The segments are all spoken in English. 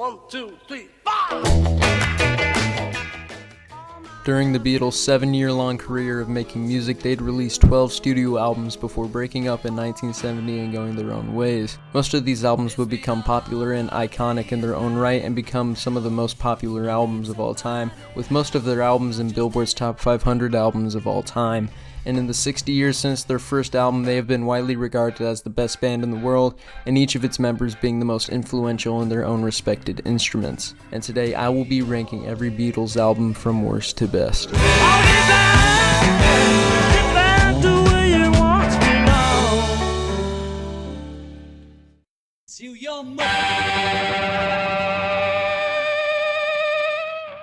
1, 2, 3, 4. During the Beatles' 7-year-long career of making music, they'd released 12 studio albums before breaking up in 1970 and going their own ways. Most of these albums would become popular and iconic in their own right and become some of the most popular albums of all time, with most of their albums in Billboard's top 500 albums of all time. And in the 60 years since their first album, they have been widely regarded as the best band in the world, and each of its members being the most influential in their own respected instruments. And today I will be ranking every Beatles album from worst to best.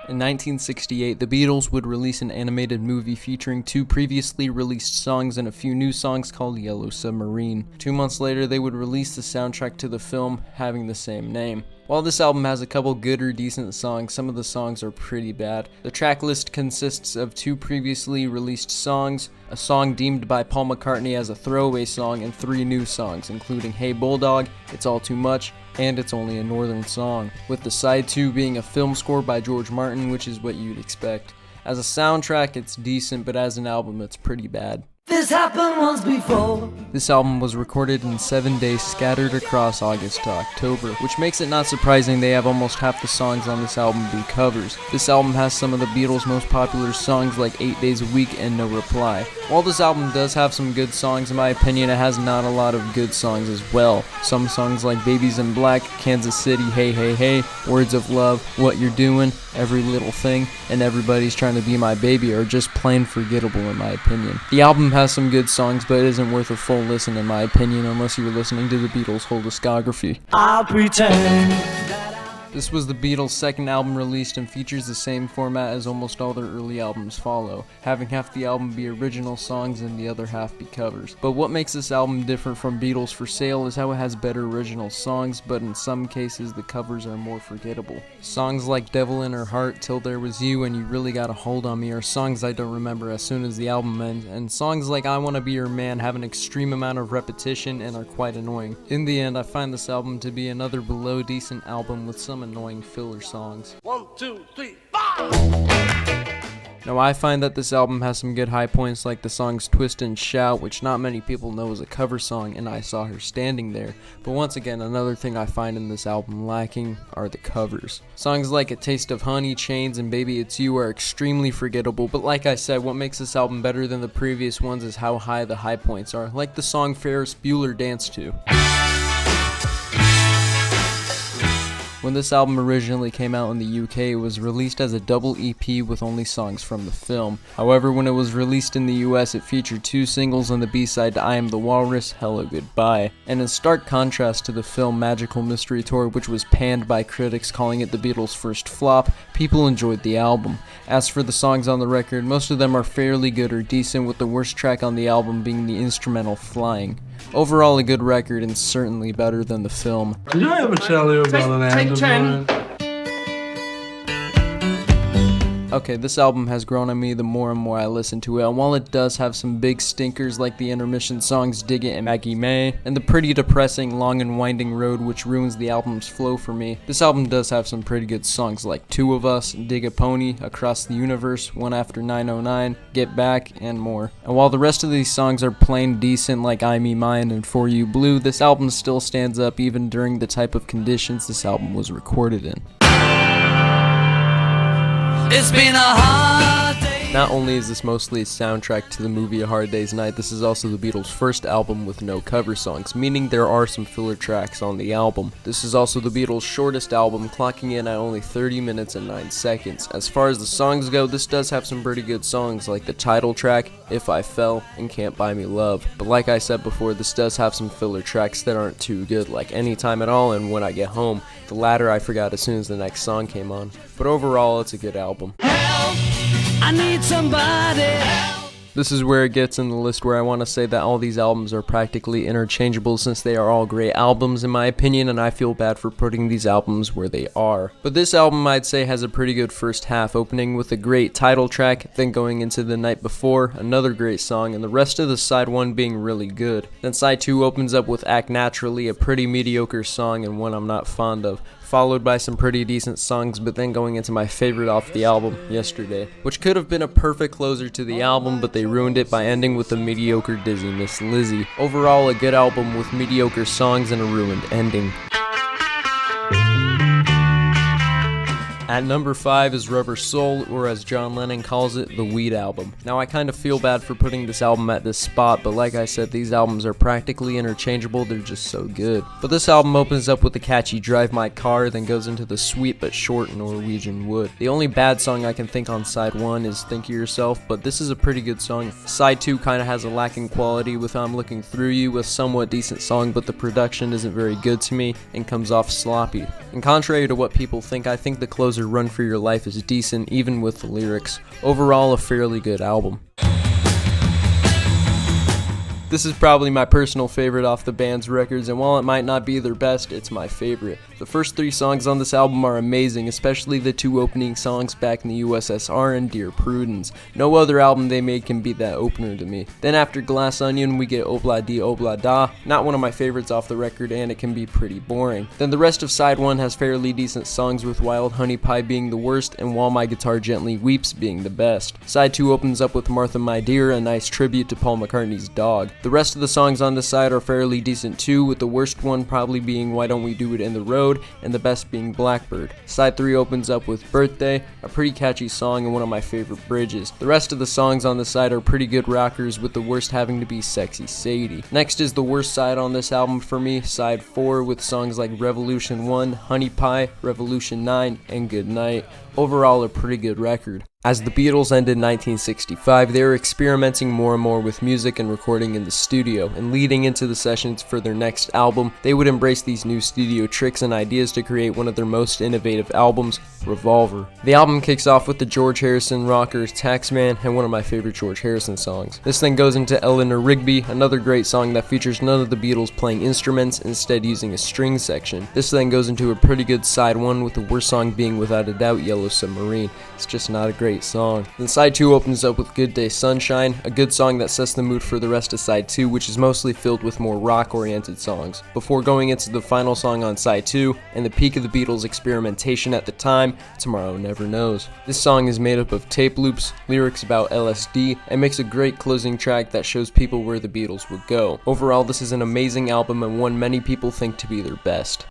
In 1968, the Beatles would release an animated movie featuring 2 previously released songs and a few new songs called Yellow Submarine. 2 months later, they would release the soundtrack to the film, having the same name. While this album has a couple good or decent songs, some of the songs are pretty bad. The track list consists of 2 previously released songs, a song deemed by Paul McCartney as a throwaway song, and 3 new songs, including Hey Bulldog, It's All Too Much, and It's Only a Northern Song, with the side 2 being a film score by George Martin, which is what you'd expect. As a soundtrack, it's decent, but as an album, it's pretty bad. This happened once before. This album was recorded in 7 days scattered across August to October, which makes it not surprising they have almost half the songs on this album be covers. This album has some of the Beatles' most popular songs like 8 Days a Week and No Reply. While this album does have some good songs, in my opinion, it has not a lot of good songs as well. Some songs like Babies in Black, Kansas City, Hey Hey Hey, Words of Love, What You're Doing, Every Little Thing, and Everybody's Trying to Be My Baby are just plain forgettable in my opinion. The album has some good songs, but it isn't worth a full listen in my opinion unless you're listening to the Beatles' whole discography. I'll pretend. This was the Beatles' second album released and features the same format as almost all their early albums follow, having half the album be original songs and the other half be covers. But what makes this album different from Beatles For Sale is how it has better original songs, but in some cases the covers are more forgettable. Songs like Devil in Her Heart, Till There Was You, and You Really Got a Hold on Me are songs I don't remember as soon as the album ends, and songs like I Wanna Be Your Man have an extreme amount of repetition and are quite annoying. In the end, I find this album to be another below decent album with some annoying filler songs. 1, 2, 3, 4. Now I find that this album has some good high points like the songs Twist and Shout, which not many people know is a cover song, and I Saw Her Standing There. But once again, another thing I find in this album lacking are the covers. Songs like A Taste of Honey, Chains, and Baby It's You are extremely forgettable, but like I said, what makes this album better than the previous ones is how high the high points are, like the song Ferris Bueller Danced To. When this album originally came out in the UK, it was released as a double EP with only songs from the film. However, when it was released in the US, it featured 2 singles on the B-side to I Am the Walrus, Hello Goodbye. And in stark contrast to the film Magical Mystery Tour, which was panned by critics calling it the Beatles' first flop, people enjoyed the album. As for the songs on the record, most of them are fairly good or decent, with the worst track on the album being the instrumental Flying. Overall, a good record and certainly better than the film. Did I ever tell you about an Take 10. Andamine? Okay, this album has grown on me the more and more I listen to it, and while it does have some big stinkers like the intermission songs Dig It and Maggie May, and the pretty depressing Long and Winding Road which ruins the album's flow for me, this album does have some pretty good songs like Two of Us, Dig a Pony, Across the Universe, One After 909, Get Back, and more. And while the rest of these songs are plain decent like I Me Mine and For You Blue, this album still stands up even during the type of conditions this album was recorded in. It's been a hard day. Not only is this mostly a soundtrack to the movie A Hard Day's Night, this is also the Beatles' first album with no cover songs, meaning there are some filler tracks on the album. This is also the Beatles' shortest album, clocking in at only 30 minutes and 9 seconds. As far as the songs go, this does have some pretty good songs like the title track, If I Fell, and Can't Buy Me Love. But like I said before, this does have some filler tracks that aren't too good, like Anytime at All and When I Get Home. The latter I forgot as soon as the next song came on. But overall, it's a good album. Help, I need somebody. Help. This is where it gets in the list where I want to say that all these albums are practically interchangeable since they are all great albums in my opinion, and I feel bad for putting these albums where they are. But this album I'd say has a pretty good first half, opening with a great title track, then going into The Night Before, another great song, and the rest of the side 1 being really good. Then side 2 opens up with Act Naturally, a pretty mediocre song and one I'm not fond of, followed by some pretty decent songs, but then going into my favorite off the album, Yesterday, which could have been a perfect closer to the album, but they ruined it by ending with a mediocre Dizzy Miss Lizzie. Overall, a good album with mediocre songs and a ruined ending. At number 5 is Rubber Soul, or as John Lennon calls it, the Weed Album. Now I kind of feel bad for putting this album at this spot, but like I said, these albums are practically interchangeable, they're just so good. But this album opens up with the catchy Drive My Car, then goes into the sweet but short Norwegian Wood. The only bad song I can think on side 1 is Think of Yourself, but this is a pretty good song. Side 2 kind of has a lacking quality with I'm Looking Through You, a somewhat decent song, but the production isn't very good to me and comes off sloppy. And contrary to what people think, I think the closer Run For Your Life is decent, even with the lyrics. Overall, a fairly good album. This is probably my personal favorite off the band's records, and while it might not be their best, it's my favorite. The first 3 songs on this album are amazing, especially the 2 opening songs, Back in the USSR and Dear Prudence. No other album they made can beat that opener to me. Then after Glass Onion, we get Obla Di Obla Da, not one of my favorites off the record, and it can be pretty boring. Then the rest of side 1 has fairly decent songs, with Wild Honey Pie being the worst and While My Guitar Gently Weeps being the best. Side 2 opens up with Martha My Dear, a nice tribute to Paul McCartney's dog. The rest of the songs on this side are fairly decent too, with the worst one probably being Why Don't We Do It in the Road, and the best being Blackbird. Side 3 opens up with Birthday, a pretty catchy song and one of my favorite bridges. The rest of the songs on this side are pretty good rockers, with the worst having to be Sexy Sadie. Next is the worst side on this album for me, side 4, with songs like Revolution 1, Honey Pie, Revolution 9, and Good Night. Overall, a pretty good record. As the Beatles ended 1965, they were experimenting more and more with music and recording in the studio, and leading into the sessions for their next album, they would embrace these new studio tricks and ideas to create one of their most innovative albums, Revolver. The album kicks off with the George Harrison rocker Taxman, and one of my favorite George Harrison songs. This then goes into Eleanor Rigby, another great song that features none of the Beatles playing instruments, instead using a string section. This then goes into a pretty good side 1, with the worst song being without a doubt Yellow Submarine. It's just not a great song. Then side 2 opens up with Good Day Sunshine, a good song that sets the mood for the rest of side 2, which is mostly filled with more rock-oriented songs. Before going into the final song on side 2, and the peak of the Beatles' experimentation at the time, Tomorrow Never Knows. This song is made up of tape loops, lyrics about LSD, and makes a great closing track that shows people where the Beatles would go. Overall, this is an amazing album and one many people think to be their best.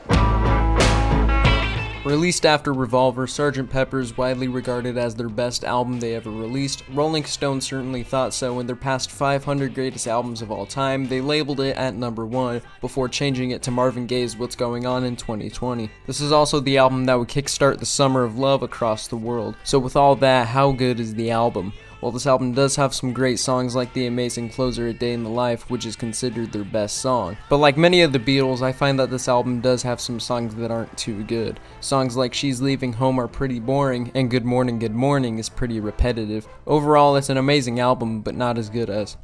Released after Revolver, Sgt. Pepper is widely regarded as their best album they ever released. Rolling Stone certainly thought so. In their past 500 greatest albums of all time, they labeled it at number 1, before changing it to Marvin Gaye's What's Going On in 2020. This is also the album that would kickstart the summer of love across the world. So with all that, how good is the album? Well, this album does have some great songs like the amazing closer A Day in the Life, which is considered their best song. But like many of the Beatles, I find that this album does have some songs that aren't too good. Songs like She's Leaving Home are pretty boring, and Good Morning is pretty repetitive. Overall, it's an amazing album, but not as good as.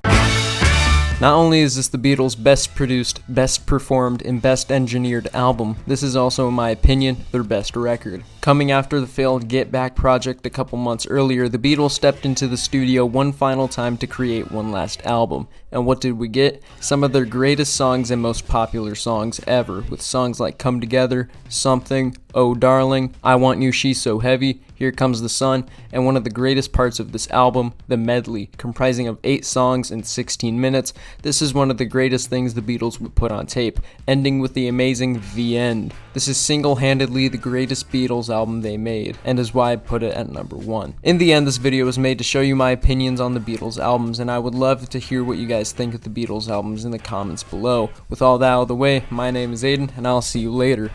Not only is this the Beatles' best produced, best performed, and best engineered album, this is also, in my opinion, their best record. Coming after the failed Get Back project a couple months earlier, the Beatles stepped into the studio one final time to create one last album. And what did we get? Some of their greatest songs and most popular songs ever, with songs like Come Together, Something, Oh Darling, I Want You, She's So Heavy, Here Comes the Sun, and one of the greatest parts of this album, the medley, comprising of 8 songs in 16 minutes. This is one of the greatest things the Beatles would put on tape, ending with the amazing The End. This is single-handedly the greatest Beatles album they made, and is why I put it at number 1. In the end, this video was made to show you my opinions on the Beatles albums, and I would love to hear what you guys think of the Beatles albums in the comments below. With all that out of the way, my name is Aiden, and I'll see you later.